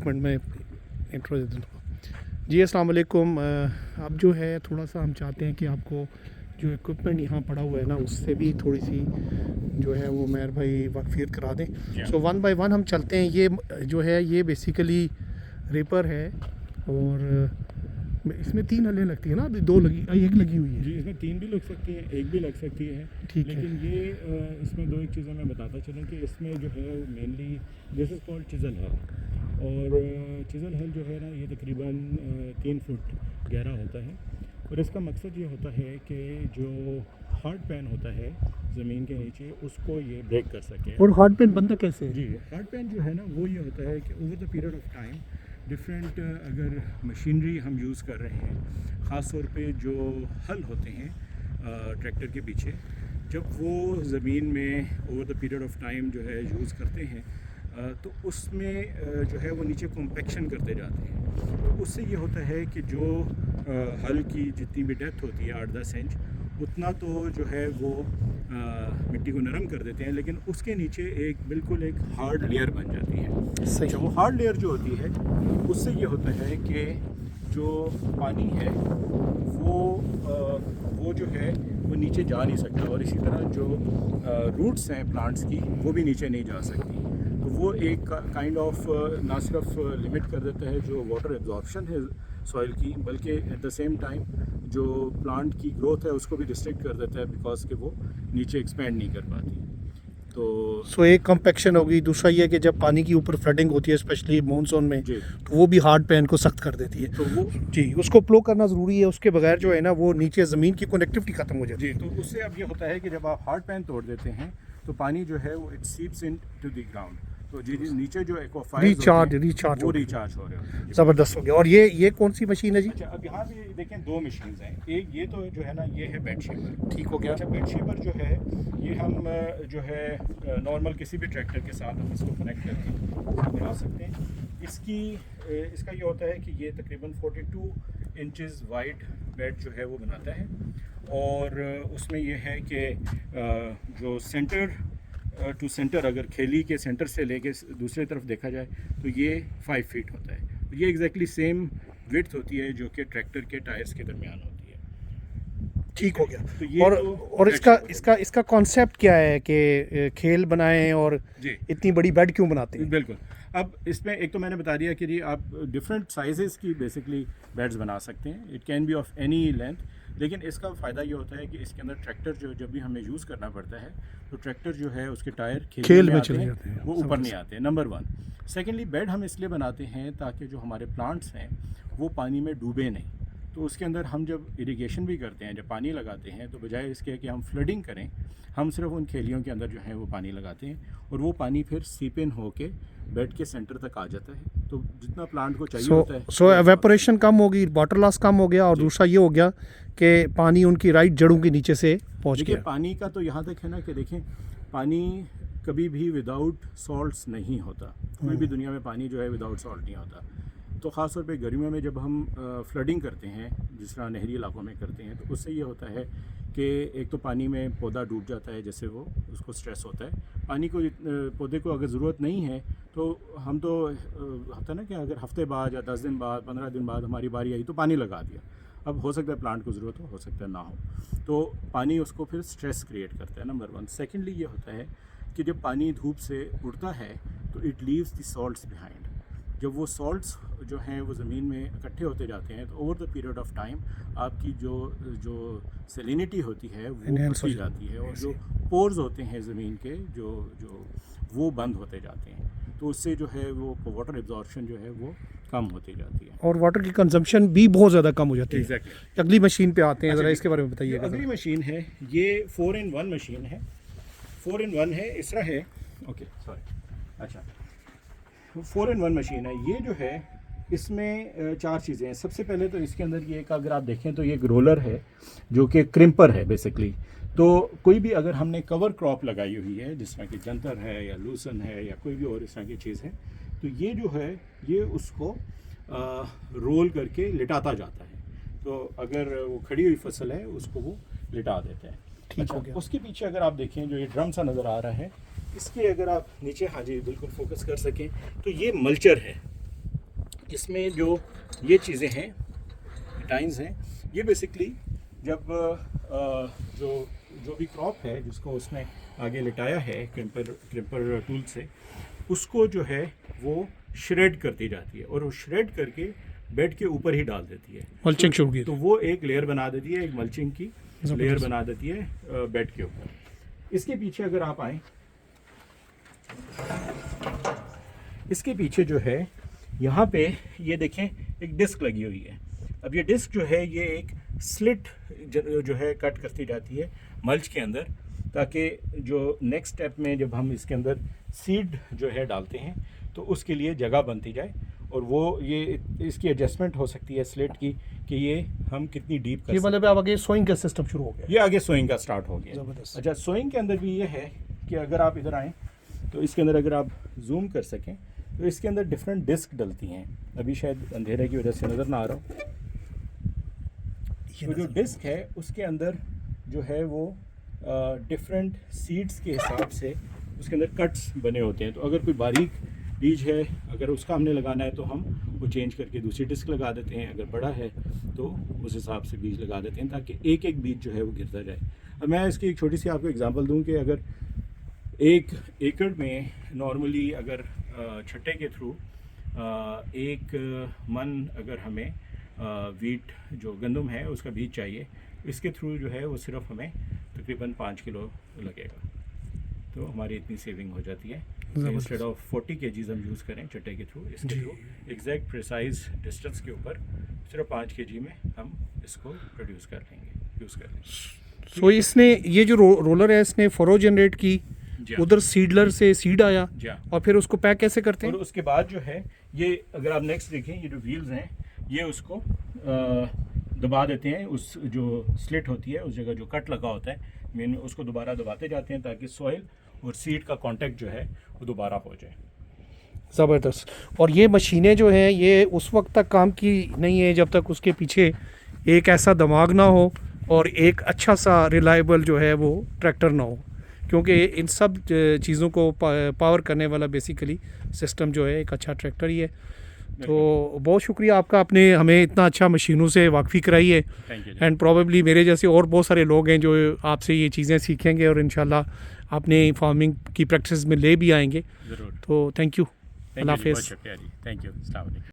एक मिनट में इंट्रो दे दूँगा। जी अस्सलाम वालेकुम। अब जो है थोड़ा सा हम चाहते हैं कि आपको जो इक्विपमेंट यहाँ पड़ा हुआ है ना, उससे भी थोड़ी सी जो है वो मेहर भाई वाकफियत करा दें। सो वन बाय वन हम चलते हैं। ये जो है ये बेसिकली रेपर है और इसमें 3 हलें लगती है ना, अभी 2 लगी, एक लगी हुई है जी। इसमें 3 भी लग सकती हैं, 1 भी लग सकती है। ठीक है। लेकिन ये इसमें 2 एक चीज़ें मैं बताता चलूँ कि इसमें जो है mainly this is called chisel hail. और चिज़ल हेल जो है ना, ये तकरीबन 3 फुट गहरा होता है। और इसका मकसद ये होता है कि जो हार्ड पैन होता है ज़मीन के नीचे, उसको ये ब्रेक कर सके। और हार्ड पेन बनता कैसे है? जी, हार्ड पैन जो है ना, वो ये होता है कि over the period of time different अगर मशीनरी हम यूज़ कर रहे हैं, ख़ास तौर पे जो हल होते हैं ट्रैक्टर के पीछे, जब वो ज़मीन में over the period of time जो है यूज़ करते हैं, तो उसमें जो है वो नीचे कॉम्पैक्शन करते जाते हैं। तो उससे ये होता है कि जो हल की जितनी भी डेप्थ होती है 8-10 इंच, उतना तो जो है वो मिट्टी को नरम कर देते हैं, लेकिन उसके नीचे बिल्कुल एक हार्ड लेयर बन जाती है। सही। अच्छा, वो हार्ड लेयर जो होती है, उससे ये होता है कि जो पानी है वो जो है वो नीचे जा नहीं सकता, और इसी तरह जो रूट्स हैं प्लांट्स की, वो भी नीचे नहीं जा सकती। तो वो एक काइंड ऑफ ना सिर्फ लिमिट कर देता है जो वाटर एब्जॉर्प्शन है सॉइल की, बल्कि एट द सेम टाइम जो प्लांट की ग्रोथ है उसको भी रिस्ट्रिक्ट कर देता है, बिकॉज कि वो नीचे एक्सपेंड नहीं कर पाती। तो एक कॉम्पैक्शन होगी। दूसरा ये कि जब पानी की ऊपर फ्लडिंग होती है स्पेशली मानसून में, जी, तो वो भी हार्ड पैन को सख्त कर देती है। तो वो जी, उसको प्लो करना ज़रूरी है। उसके बगैर जो है ना, वो नीचे ज़मीन की कनेक्टिविटी ख़त्म हो जाती जी, तो उससे अब ये होता है कि जब आप हार्ड पैन तोड़ देते हैं तो पानी जो है वो it seeps into the ground. तो जी नीचे जो एक्वाफायर्स रिचार्ज वो रिचार्ज रिचार्ज हो रहे होते हैं। ज़बरदस्त हो गया। और ये कौन सी मशीन है जी? अच्छा, अब यहाँ भी देखें 2 मशीन्स हैं। एक ये तो जो है ना, ये है बेड शेपर। ठीक हो गया। अच्छा, बेड शेपर जो है ये हम जो है नॉर्मल किसी भी ट्रैक्टर के साथ हम इसको कनेक्ट करके बना सकते हैं। इसका ये होता है कि ये तकरीबन 42 इंचेस वाइड बेड जो है वो बनाता है। और उसमें ये है कि जो सेंटर टू सेंटर, अगर खेली के सेंटर से लेके दूसरी तरफ देखा जाए तो ये 5 फीट होता है। तो ये एग्जैक्टली सेम विड्थ होती है जो कि ट्रैक्टर के टायर्स के दरमियान होती है। ठीक हो गया। तो ये और इसका कॉन्सेप्ट क्या है कि खेल बनाएं और जी, इतनी बड़ी बेड क्यों बनाते हैं? बिल्कुल। अब इसमें एक तो मैंने बता दिया कि जी आप डिफरेंट साइजेस की बेसिकली बेड्स बना सकते हैं। It can be of any length. लेकिन इसका फ़ायदा ये होता है कि इसके अंदर ट्रैक्टर जो जब भी हमें यूज़ करना पड़ता है, तो ट्रैक्टर जो है उसके टायर खेल में आते चले हैं, जाते हैं, वो ऊपर नहीं आते, नंबर 1। सेकेंडली, बेड हम इसलिए बनाते हैं ताकि जो हमारे प्लांट्स हैं वो पानी में डूबे नहीं। तो उसके अंदर हम जब इरिगेशन भी करते हैं, जब पानी लगाते हैं, तो बजाय इसके कि हम फ्लडिंग करें, हम सिर्फ उन खेलियों के अंदर जो है वो पानी लगाते हैं, और वो पानी फिर सीप इन होके बेड के सेंटर तक आ जाता है। तो जितना प्लांट को चाहिए होता है, एवेपोरेशन कम होगी, वाटर लॉस कम हो गया, और दूसरा ये हो गया कि पानी उनकी राइट जड़ों के नीचे से पहुंच देखिए गया। पानी का तो यहाँ तक है ना कि देखें, पानी कभी भी विदाउट सॉल्ट्स नहीं होता। कोई भी दुनिया में पानी जो है विदाउट सॉल्ट नहीं होता। तो ख़ास तौर पे गर्मियों में जब हम फ्लडिंग करते हैं, जिस तरह नहरी इलाकों में करते हैं, तो उससे ये होता है कि एक तो पानी में पौधा डूब जाता है, जैसे वो उसको स्ट्रेस होता है। पानी को पौधे को अगर ज़रूरत नहीं है, तो हम तो होता है ना कि अगर हफ्ते बाद या 10 दिन बाद, 15 दिन बाद हमारी बारी आई तो पानी लगा दिया। अब हो सकता है प्लांट को ज़रूरत हो सकता है ना हो, तो पानी उसको फिर स्ट्रेस क्रिएट करता है, नंबर 1। सेकेंडली ये होता है कि जब पानी धूप से उड़ता है तो it leaves the salts behind. जब वो सॉल्ट्स जो हैं वो ज़मीन में इकट्ठे होते जाते हैं, तो over the period of time आपकी जो सेलिनिटी होती है वो बढ़ती जाती है, और जो पोर्स होते हैं ज़मीन के जो वो बंद होते जाते हैं। तो उससे जो है वो वाटर एब्जॉर्प्शन जो है वो कम होती जाती है, और वाटर की कंजम्पशन भी बहुत ज़्यादा कम हो जाती है। एग्जैक्टली। अगली मशीन पे आते हैं, अच्छा, ज़रा इसके बारे में बताइएगा। अगली मशीन है ये 4-in-1 मशीन है। 4-in-1 है, इस तरह है। Okay, sorry. अच्छा, 4-in-1 मशीन है। ये जो है इसमें 4 चीज़ें हैं। सबसे पहले तो इसके अंदर ये एक, अगर आप देखें तो ये एक रोलर है जो कि क्रिम्पर है बेसिकली। तो कोई भी अगर हमने कवर क्रॉप लगाई हुई है, जिसमें कि जंतर है या लूसन है या कोई भी और इस तरह की चीज़ है, तो ये जो है ये उसको रोल करके लिटाता जाता है। तो अगर वो खड़ी हुई फसल है उसको वो लिटा देता है। ठीक हो गया। उसके पीछे अगर आप देखें जो ये ड्रम सा नज़र आ रहा है, इसके अगर आप नीचे, हाँ जी बिल्कुल फोकस कर सकें, तो ये मल्चर है। इसमें जो ये चीज़ें हैं, टाइम्स हैं, ये बेसिकली जब जो भी क्रॉप है जिसको उसने आगे लिटाया है क्रिम्पर टूल से, उसको जो है वो श्रेड करती जाती है और वो श्रेड करके बेड के ऊपर ही डाल देती है। मल्चिंग शुरू की तो वो एक लेयर बना देती है, एक मल्चिंग की लेयर बना देती है बेड के ऊपर। इसके पीछे अगर आप आए, इसके पीछे जो है यहाँ पे ये देखें एक डिस्क लगी हुई है। अब ये डिस्क जो है ये एक स्लिट जो है कट करती जाती है मल्च के अंदर, ताकि जो नेक्स्ट स्टेप में जब हम इसके अंदर सीड जो है डालते हैं तो उसके लिए जगह बनती जाए। और वो ये इसकी एडजस्टमेंट हो सकती है स्लिट की कि ये हम कितनी डीप कर ये मतलब अब आगे सोइंग का सिस्टम शुरू हो गया। ये आगे सोइंग का स्टार्ट हो गया। ज़बरदस्त। अच्छा, सोइंग के अंदर भी ये है कि अगर आप इधर आएँ तो इसके अंदर अगर आप जूम कर सकें तो इसके अंदर डिफरेंट डिस्क डलती हैं। अभी शायद अंधेरे की वजह से नज़र ना आ रहा हो। तो जो डिस्क है उसके अंदर जो है वो डिफरेंट सीड्स के हिसाब से उसके अंदर कट्स बने होते हैं। तो अगर कोई बारीक बीज है, अगर उसका हमने लगाना है तो हम वो चेंज करके दूसरी डिस्क लगा देते हैं। अगर बड़ा है तो उस हिसाब से बीज लगा देते हैं ताकि एक एक बीज जो है वो गिरता जाए। अब मैं इसकी एक छोटी सी आपको एग्जांपल दूं कि अगर 1 एकड़ में नॉर्मली अगर छट्टे के थ्रू 1 मन अगर हमें वीट जो गंदम है उसका बीज चाहिए, इसके थ्रू जो है वो सिर्फ हमें तकरीबन 5 किलो लगेगा। तो हमारी इतनी सेविंग हो जाती है। इंस्टेड ऑफ 40 kgs हम यूज़ करें चट्टे के थ्रू, इसके थ्रू एग्जैक्ट प्रिसाइज डिस्टेंस के ऊपर सिर्फ 5 kg में हम इसको प्रोड्यूस कर लेंगे, यूज़ कर लेंगे। सो इसने ये जो रोलर है इसने फरो जनरेट की, उधर सीडलर से सीड आया और फिर उसको पैक कैसे करते हैं? और उसके बाद जो है ये अगर आप नेक्स्ट देखें, ये जो व्हील्स हैं ये उसको दबा देते हैं, उस जो स्लिट होती है उस जगह जो कट लगा होता है मेन में, उसको दोबारा दबाते जाते हैं ताकि सॉइल और सीड का कांटेक्ट जो है वो दोबारा हो जाए। ज़बरदस्त। और ये मशीनें जो हैं ये उस वक्त तक काम की नहीं है जब तक उसके पीछे एक ऐसा दिमाग ना हो और एक अच्छा सा रिलायबल जो है वो ट्रैक्टर ना हो, क्योंकि इन सब चीज़ों को पावर करने वाला बेसिकली सिस्टम जो है एक अच्छा ट्रैक्टर ही है। तो बहुत शुक्रिया आपका, आपने हमें इतना अच्छा मशीनों से वाकफ़ी कराई है। एंड प्रॉबेबली मेरे जैसे और बहुत सारे लोग हैं जो आपसे ये चीज़ें सीखेंगे और इंशाल्लाह अपने फार्मिंग की प्रैक्टिस में ले भी आएंगे। ज़रूर। तो थैंक यू, अल्लाह हाफ़िज़। शुक्रिया जी, थैंक यू, अस्सलाम वालेकुम।